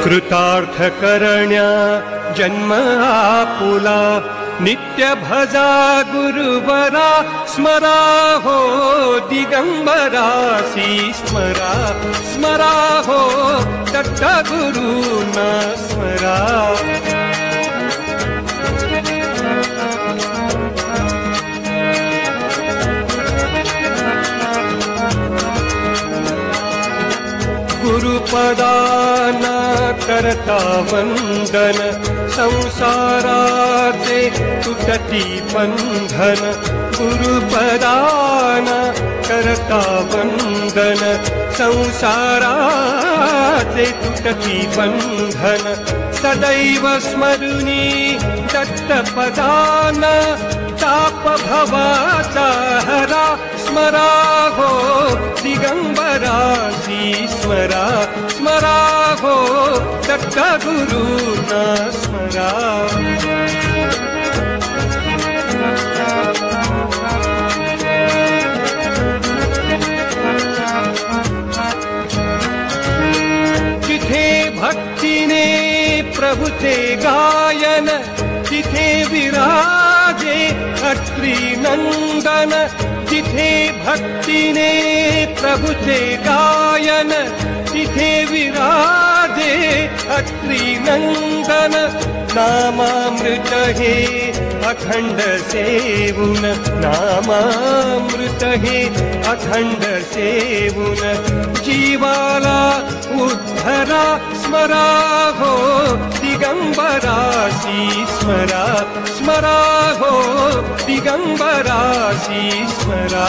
कृतार्थ करण्या जन्म आपुला नित्य भजा गुरुवरा स्मरा हो दिगंबरासी स्मरा स्मरा हो दत्त गुरुना स्मरा गुरुपदाना करता वंदन संसाराचे तुटती बंधन गुरुपदाना करता वंदन संसाराचे तुटती बंधन सदैव स्मरुनी दत्तपदाना ताप भवाचा हरा स्मरा हो दिगंबरासी स्मरा स्मरा हो दत्त गुरुना स्मरा जिथे भक्तीने प्रभुचे गायन तिथे विराजे अत्री नंदन जिथे भक्तीने प्रभुचे गायन तिथे विराजे अत्री नंदन नामामृत हे अखंड सेवुन नामामृत हे अखंड सेवुन जीवाला उद्धरा स्मरा हो दिगंबरासी स्मरा स्मरा हो दिगंबरासी स्मरा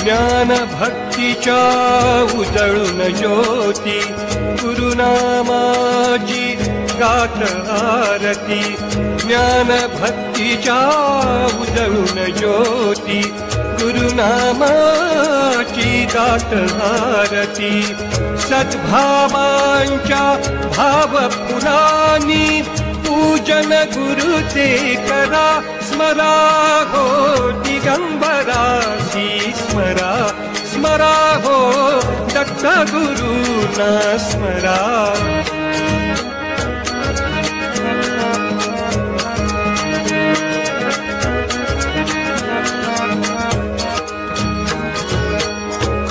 ज्ञान भक्तीच्या उजळून ज्योती गुरुनामाची गात आरती ज्ञान भक्तीच्या उजळून ज्योती गुरुनामाची गात आरती सद्भावांच्या भावपुराणी पूजन गुरुचे करा स्मरा हो दिगंबरासी स्मरा स्मरा हो दत्त गुरुना स्मरा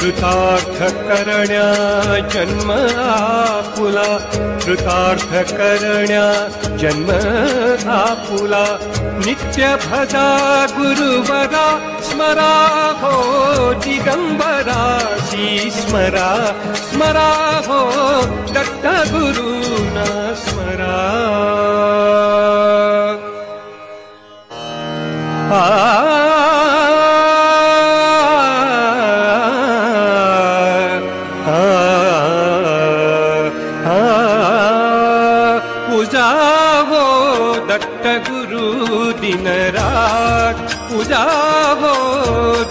कृतार्थ करण्या जन्म आपुला कृतार्थ करण्या जन्म आपुला नित्य भजा गुरुवरा स्मरा हो दिगंबरासी स्मरा स्मरा हो दत्त गुरुना स्मरा पूजा हो दत्त गुरु दिन रात पूजा हो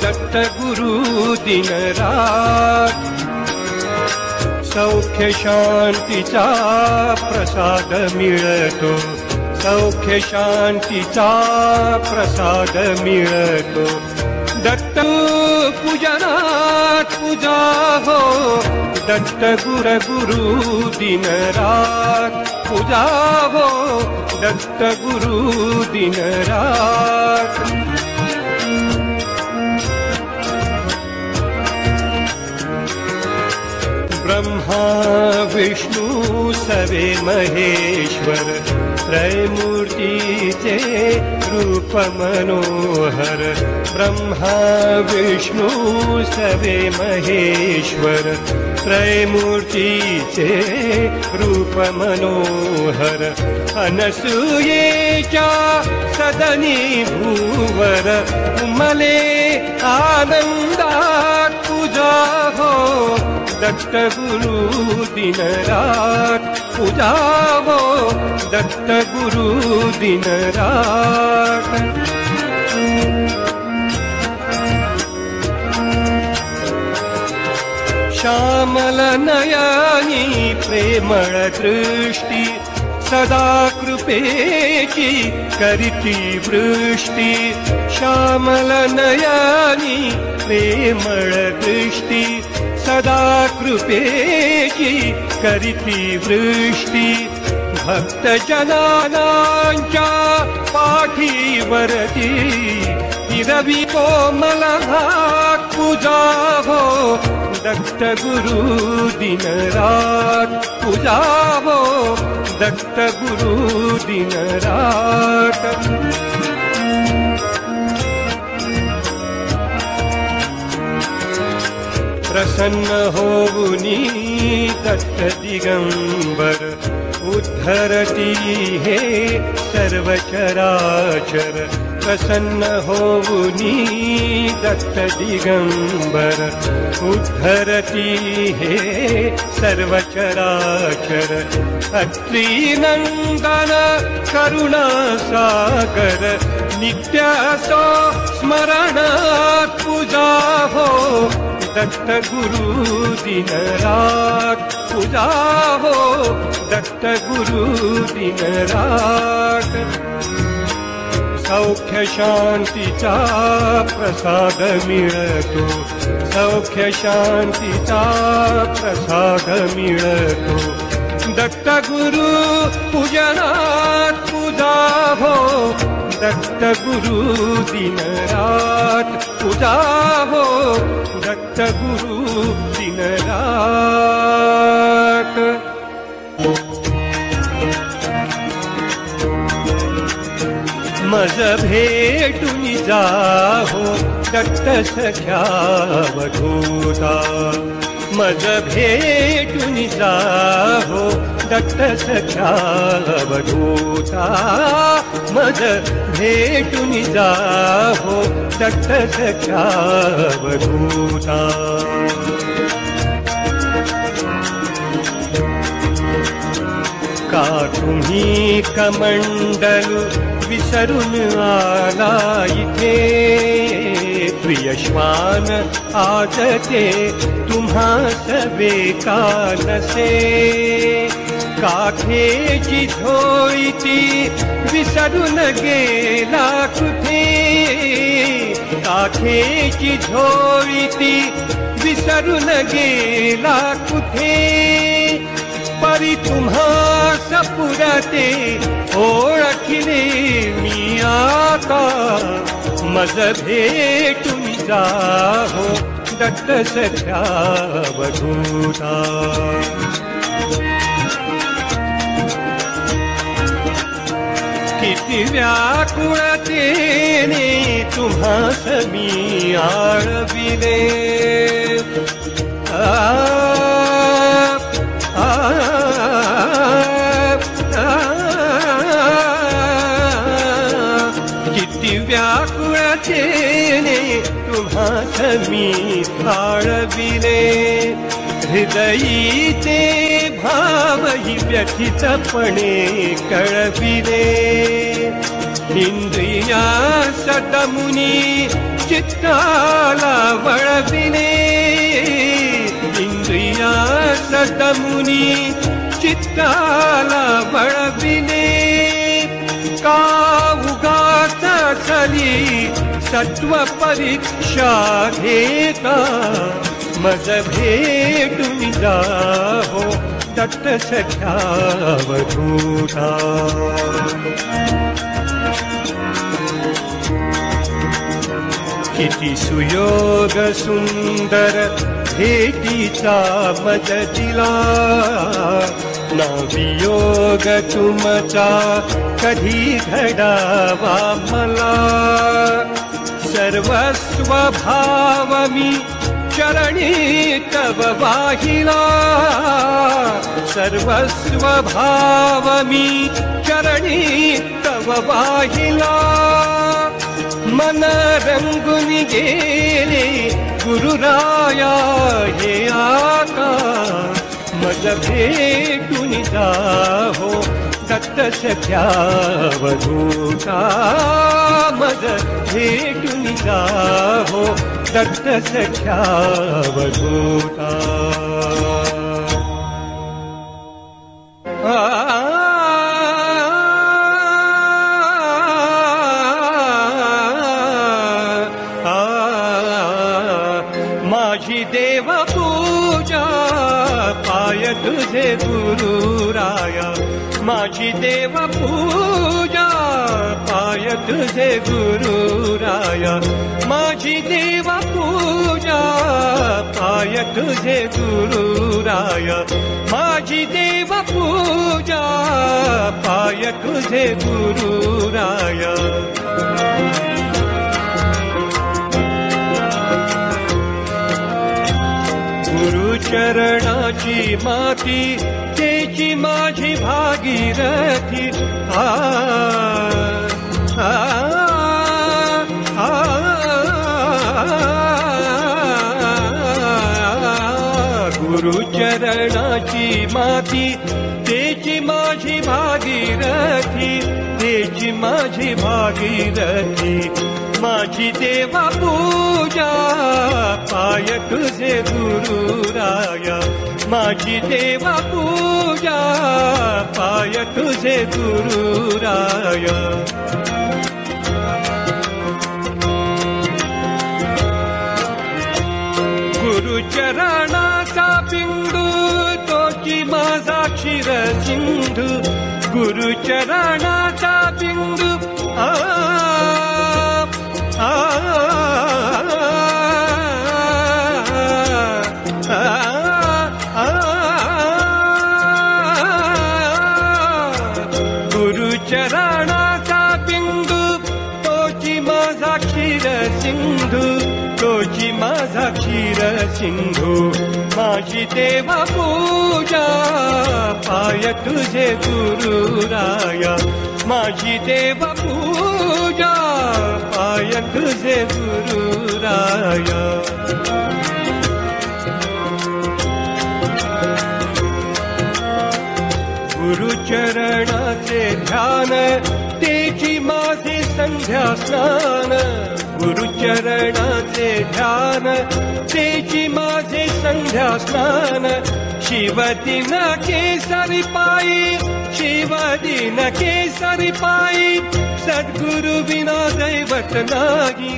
दत्त गुरु दिन रात सौख्य शांतीचा प्रसाद मिळतो सौख्य शांतीचा प्रसाद मिळतो दत्त पूजनात पूजा हो दत्त गुरु दिन रात पूजा हो दत्त गुरु दिन रात ब्रह्मा विष्णु सवे महेश्वर त्रैमूर्तीचे रूप मनोहर ब्रह्मा विष्णु सवे महेश्वर त्रैमूर्तीचे रूप मनोहर अनसूयेच्या सदनी भूवर उमले आनंदात पूजा हो दत्त गुरु दिन रात पूजा हो दत्त गुरु दिन रात श्यामल नयनी प्रेमळ दृष्टी सदा कृपा कृपेची करीती वृष्टी श्यामल नयनी प्रेमळ दृष्टी सदा कृपेची करीती वृष्टी भक्तजनांच्या पाठीवरती रवी कोमल हात पूजा हो दत्त गुरु दिन रात पूजा हो दत्त गुरु दिन रात प्रसन्न होऊनी दत्त दिगंबर उद्धरती हे सर्व चराचर प्रसन्न होऊनी दत्त दिगंबर उद्धरती हे सर्व चराचर अत्री नंदन करुणा सागर नित्य सो स्मरणात पूजा हो दत्त गुरु दिन रात पूजा हो दत्त गुरु दिन रात सौख्य शांतीचा प्रसाद मिळतो सौख्य शांतीचा प्रसाद मिळतो दत्त गुरु पूजनात पूजा हो दत्त गुरु दिन रात पूजा हो दत्त गुरु दिन रात मज भेटून जाहो दत्त सख्या वधूता मज भेटून जाहो दत्त सख्या वधूता मज भेटून जाहो दत्त सख्या वधूता का तुम्ही कमंडल विसरून आला इथे प्रिय श्वान आज ते तुम्हा सवे का नसे काखेची झोळीती विसरून गेला कुठे काखेची झोळीती विसरून गेला कुठे परी तुम्हा सपुरते ओळखले मी आता मज भेटून जाहो दत्त सख्या वधूता किती व्याकुळतेने तुम्हास मी आळविले किती व्याकुळतेने तुम्हास मी आळविले हृदयीचे भावही व्यथितपणे कळविले इंद्रिया सतमुनी चित्ताला वळविले इंद्रिया सतमुनी चित्ताला वळविले का उगाच चली सत्व परीक्षा घेता मज भेटून जाहो दत्त सख्या वधूता किती सुयोग सुंदर भेटीचा मज दिला ना वियोग तुमचा कधी घडावा मला सर्वस्व भाव मी चरणी तव वाहिला सर्वस्व भाव मी चरणी तव वाहिला मन रंगून गेले गुरुराया हे आता मज भेटून जाहो दत्त सख्या वधूता मज भेटून जाहो दत्त सख्या वधूता तुझे गुरुराया माझी देव पूजा पाय तुझे गुरुराया माझी देव पूजा पाय तुझे गुरुराया माझी देव पूजा पाय तुझे गुरुराया गुरुचरणाची माती तेची माझी भागीरथी आ आ आ गुरुचरणाची माती तेची माझी भागीरथी तेची माझी भागीरथी माझी देवा पूजा पाय तुझे गुरुराया माझी देवा पूजा पाय तुझे गुरुराया गुरुचरणाचा बिंदू तोची माझा क्षीर सिंधू गुरुचरणाचा बिंदू आ गुरुचरणाचा बिंदू तोची माझा क्षीर सिंधू तोची माझा क्षीर सिंधू माझी देवा पूजा पाय तुझे गुरुराया माझी देवा पूजा पाय तुझे गुरुराया गुरुचरणाचे ध्यान तेची माझे संध्या स्नान गुरुचरणाचे ध्यान तेची माझे संध्या स्नान शिवदिन केसरी पायी शिवदिन केसरी पायी सद्गुरु बिना दैवत नाही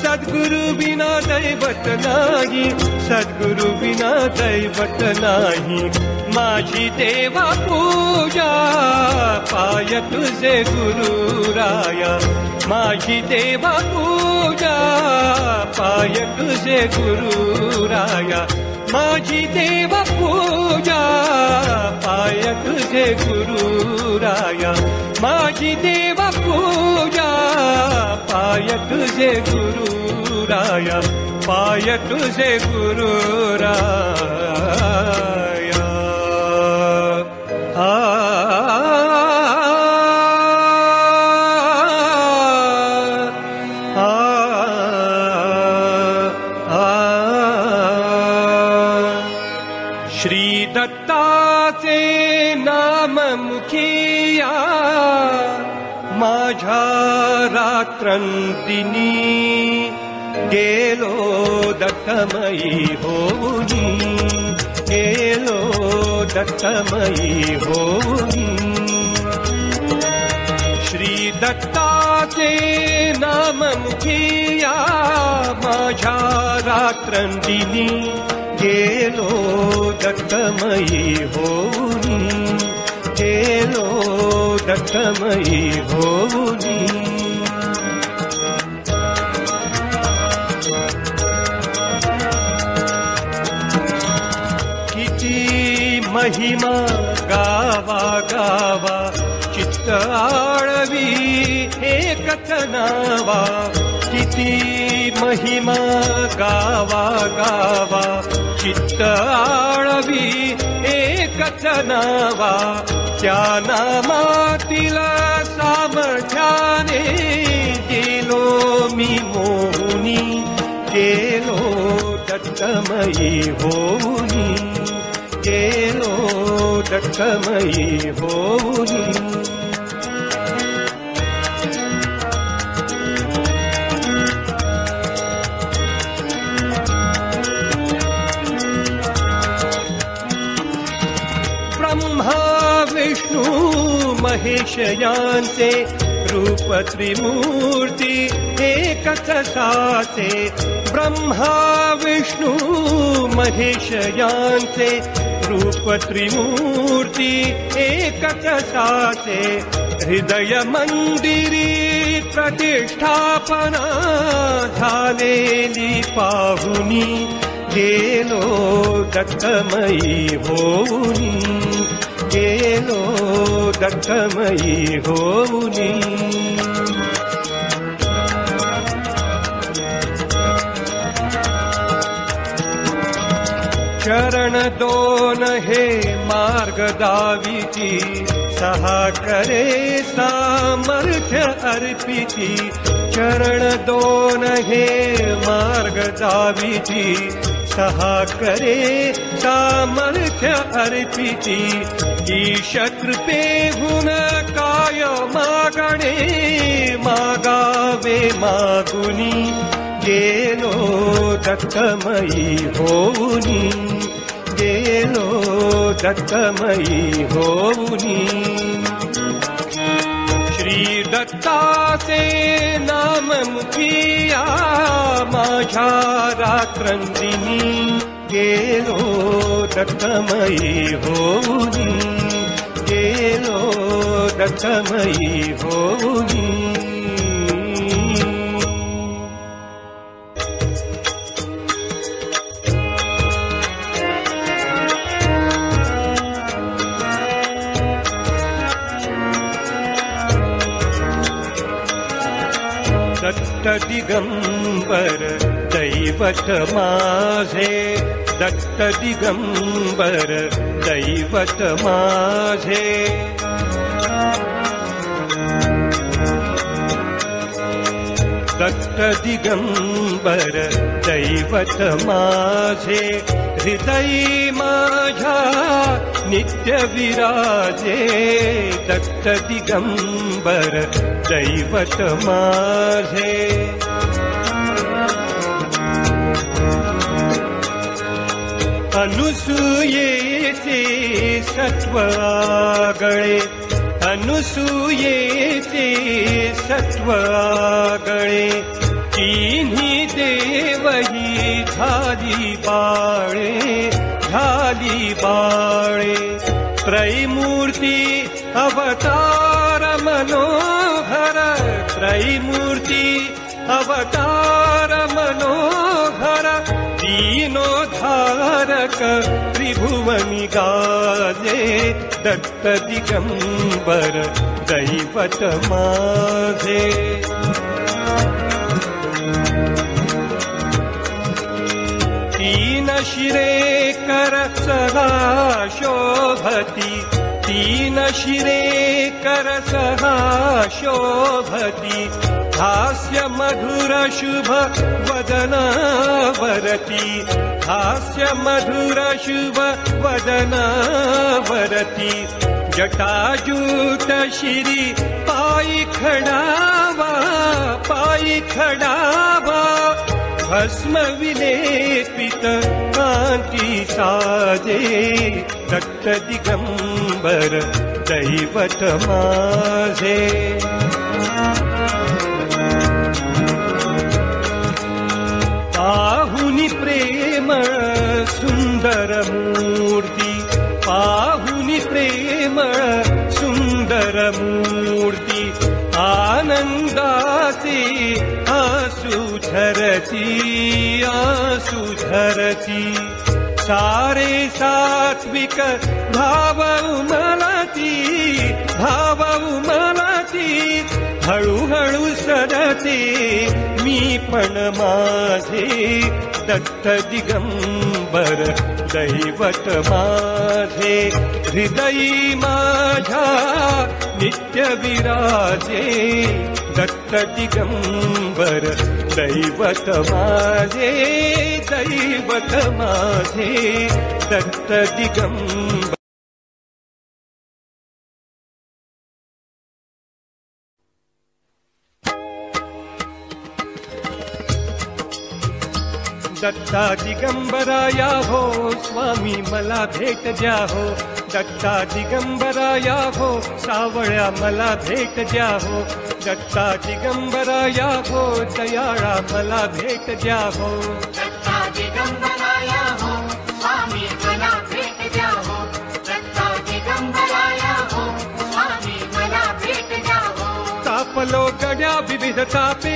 सद्गुरु बिना दैवत नाही सद्गुरु बिना दैवत नाही माझी देवा पूजा पाय तुझे गुरुराया माझी देवा पूजा पाय तुझे गुरुराया माझी देवा पूजा पाय तुझे गुरुराया माझी देवा पूजा पाय तुझे गुरुराया पाय तुझे गुरुराया श्री दत्ताचे नाम मुखिया माझ्या रात्रंतिनी गेलो दत्तमयी होऊनी गेलो दत्तमयी होऊनी श्री दत्ताचे नाम मुखिया माझ्या रात्रंतिनी गेलो दत्तमयी होऊनी गेलो दत्तमयी होऊनी किती महिमा गावा गावा चित्त आळवी एकच नावा किती महिमा गावा गावा चित्त आळवी एकच नावा त्या नामातील सामर्थ्याने गेलो मी मोहुनी गेलो दत्तमयी होऊनी गेलो दत्तमयी होऊनी ब्रह्मा विष्णू महेश यांचे रूप त्रिमूर्ती एकच साचे ब्रह्मा विष्णू महेश यांचे रूप त्रिमूर्ती एकच साचे हृदय मंदिरी प्रतिष्ठापना झालेली पाहुनी गेलो दत्तमयी होऊनी गेलो दत्तमयी होऊनी चरण दोन हे मार्ग दाविती सहा करे सामर्थ्य अर्पिती चरण दोन हे मार्ग दाविती सहा करे सामर्थ्य अर्पिती ईश कृपेहून काय मागणे मागावे मागुनी गेलो दत्तमयी होऊनी गेलो दत्तमयी होऊनी श्री दत्ताचे नाम मुखिया माझ्या रात्रंदिनी गेलो दत्तमयी होऊनी गेलो दत्तमयी होऊनी दत्त दिगंबर दैवत माझे दत्त दिगंबर दैवत माझे दत्त दिगंबर दैवत माझे हृदयी माझ्या नित्य विराजे दत्त दिगंबर दैवत माझे अनुसूयेचे सत्व आगळे अनुसूयेचे सत्व आगळे तिन्ही देवही झाली बाळे त्रैमूर्ती अवतार मनोहर त्रैमूर्ती अवतार मनोहर दीनोद्धारक त्रिभुवनी गाजे दत्त दिगंबर दैवत माझे तीन शिरे कर सहा शोभती तीन शिरे कर सहा शोभती हास्य मधुर शुभ वदनावरती हास्य मधुर शुभ वदनावरती जटाजूट शिरी पायी खडावा भस्म विलेपित कांती साजे दत्त दिगंबर दैवत माझे पाहुनी प्रेम सुंदर मूर्ती पाहुनी प्रेम सुंदर मूर्ती आनंदाचे आसू झरती सारे सात्विक भाव उमलती हळूहळू सरते मी पण माझे दत्त दिगंबर दैवत माझे हृदयी माझ्या नित्य विराजे दत्त दिगंबर दैवत माझे दत्त दिगंबर दत्ता दिगंबराया हो स्वामी मला भेट द्या हो दत्ता दिगंबराया हो सावळ्या मला भेट द्या हो दत्ता दिगंबराया हो दयाळा मला भेट द्या हो दत्ता दिगंबराया हो स्वामी मला भेट द्या हो तापलो गड्या विविध तापे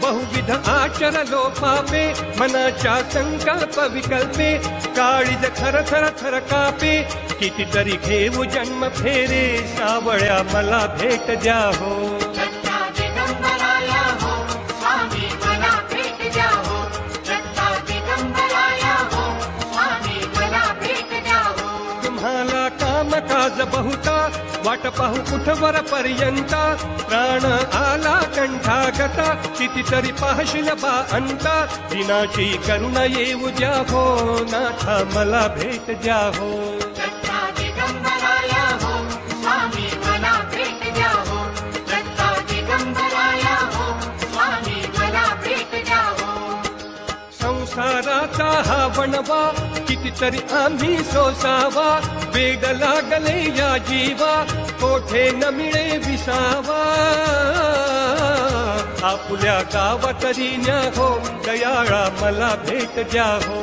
बहुविध आचरलो पापे मनाच्या संकल्प विकल्पे काळीज थर थर थर कापे कितीतरी घेऊ जन्म फेरे सावळ्या मला भेट द्या हो तुम्हाला कामकाज बहुता वाट पाहू कुठवर पर्यंता प्राण आला कंठागता कितीतरी पाहशील बा अंता दिनाची करुणा येऊ द्या हो नाथा मला भेट द्या हो संसाराचा हा वणवा कितीतरी आम्ही सोसावा वेग लागले या जीवा कोठे न मिळे विसावा आपुल्या गावातरी न्या हो दयाळा मला भेट द्या हो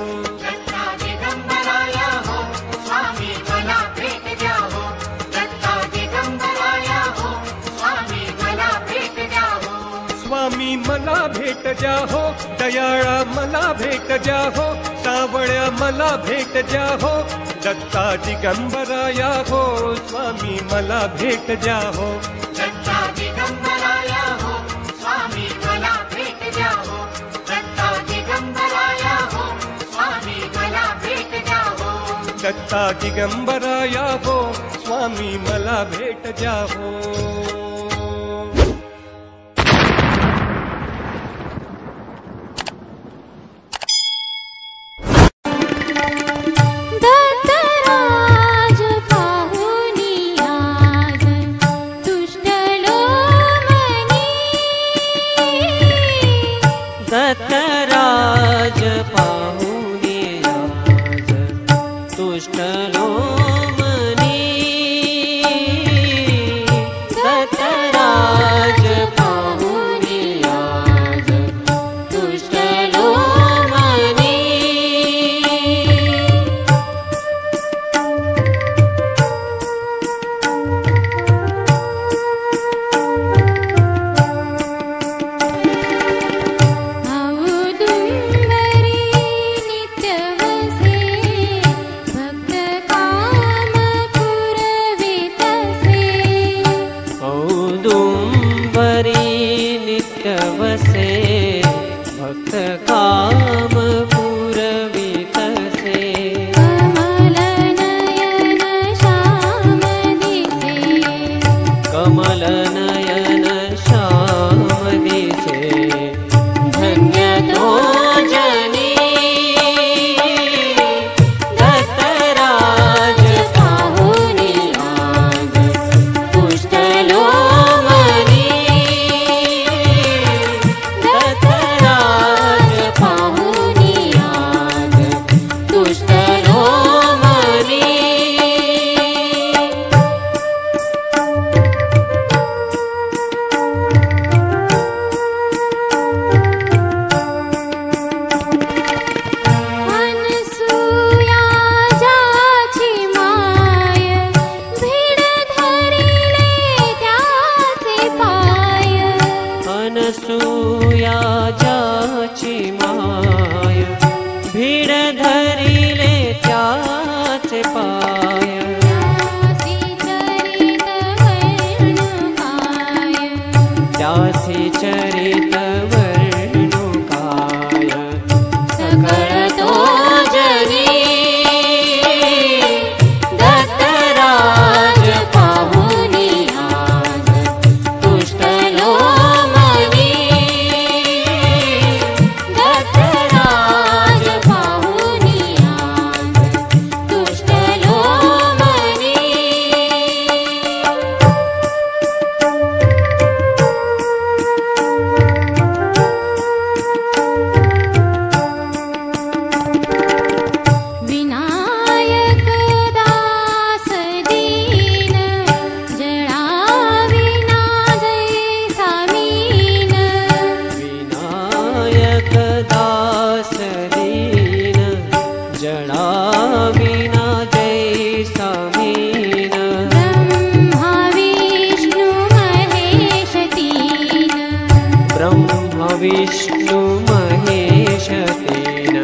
स्वामी मला भेट द्या हो दयाळा मला भेट द्या हो सावळ्या मला भेट द्या हो दत्ता दिगंबराया हो स्वामी मला भेट द्या हो दत्ता दिगंबराया हो स्वामी मला भेट द्या हो दत्ता दिगंबराया हो स्वामी मला भेट द्या हो दत्ता दिगंबराया हो स्वामी मला भेट द्या हो दत्तराज पाहुणे आज तुष्टलो मनी दत्तराज पाहुणे आज तुष्टलो मनी नित्यवसे भक्त काम पुरवितसे कमलनयन श्याम दिसे कमलनयन श्याम दिसे धन्य तो जनी दत्तराज पाहुणे आज तुष्टलो अनसूया जाची माय भीड धरिले त्याचे पाय त्यासी चरित वर्णुकाय सकळ तो जनी दत्तराज पाहुणे आज तुष्टलो ब्रह्म विष्णु महेश तेन